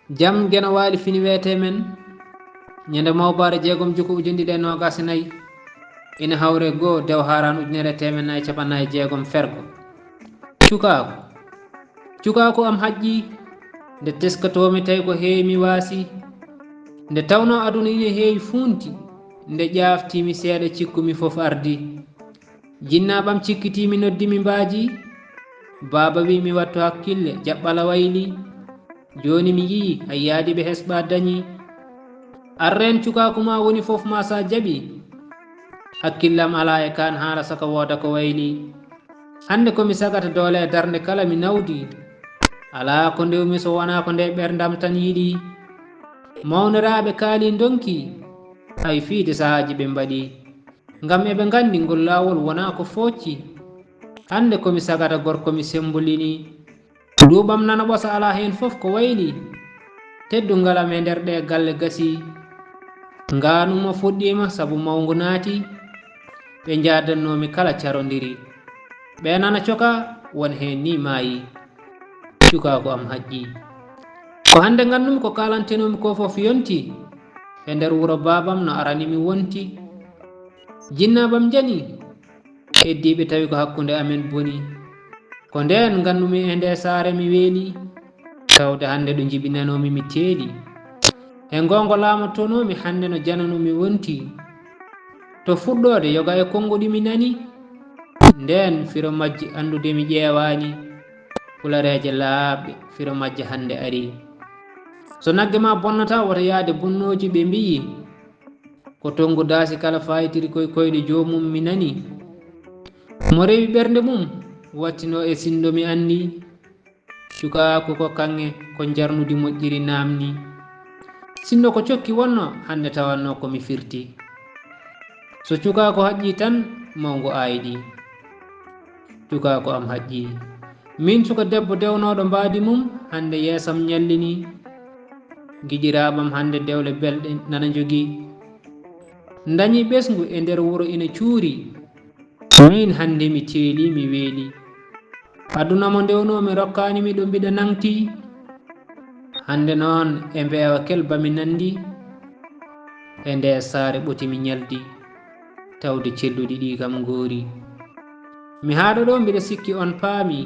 jam gena waali fini wete men nyande mawbare jeegom juko ujundi de nogas nayi ina hawre go dew haran ujunere temen nayi capannayi jeegom fergo cukaako am hajji nde teskatomi tawi ko heewi mi waasi nde tawno aduna ina heewi funti nde ƴaftimi seeɗa cikkumi fof ardi jinnaɓam cikkitimi noddimi mbaaji baba wi mi wattu hakkille jaɓɓala wayli joni mi yii hayyaadi ɓe hesɓa dañi arren cukaku ma woni fof ma sa jaɓi hakkillam ala e kan haala saka wooda ko wayli hande komi sagata doole e darde kala mi nawdi ala ko ndewmi so wona ko nde ɓerdam tan yiɗi mawniraɓe kaali donki hay fiide sahaji ɓe mbaɗi ngam eɓe gandi ngol lawol wona ko focci hande komi sagata gorko mi sembolini duuɓam nana ɓosa ala hen fof ko wayli teddungalam e nder ɗe galle gasi nganuma fuɗɗima saabu mawgu naati ɓe jadannomi kala carodiri ɓe nana coka won hen ni maayi cukaako am hajji ko hande gandumi ko kalantenomi ko fof yonti e nder wuro babam no aranimi wonti jinnaɓam jani heddiɓe tawi ko hakkude amen boni ko nden gandumi e nde saare mi weeli tawde hande ɗo jibinanomi mi teeli e gongo lamatonomi hande no jananumi wonti to fuɗɗode yoga e kongoɗi mi nani nden firo majji andude mi ƴeewani fulareje laaɓɓe firo majje hande ari so nagge ma bonnata wota yaade bonnoji ɓe mbiyi ko tongu daasi kala fayitiri koye koyɗe jomum mi nani mo rewi ɓernde mum wattino e sindo mi andi cukaako ko kange ko jarnudi moƴƴiri namni sinno ko cokki wonno hande tawanno komi firti so cukaako haƴƴi tan mawgo ayɗi cukaako am haƴƴi min suka debbo dewnoɗo mbaadi mum hande yeesam ñallini gijiraɓam hande dewle belɗe nana jogi dañi ɓesgu e nder wuro ina cuuri min hande mi teeli mi weeli aduna mo ndewnomi rokkanimi ɗo mbiɗa nangti hande noon e mbeewa kelbami nandi e nde saare ɓotimi ñaldi tawde celluɗi ɗi kam goori mi haɗo ɗo mbiɗa sikki on paami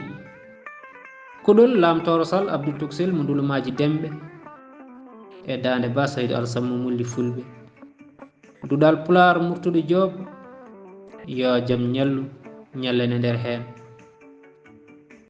kuɗol lamtoro sall abdoul tuksel mo ndulumaji demɓe e dande ba saydou alsammo mulli fulɓe duɗal pular murtuɗo joob yo jaam ñallu ñallene nder hen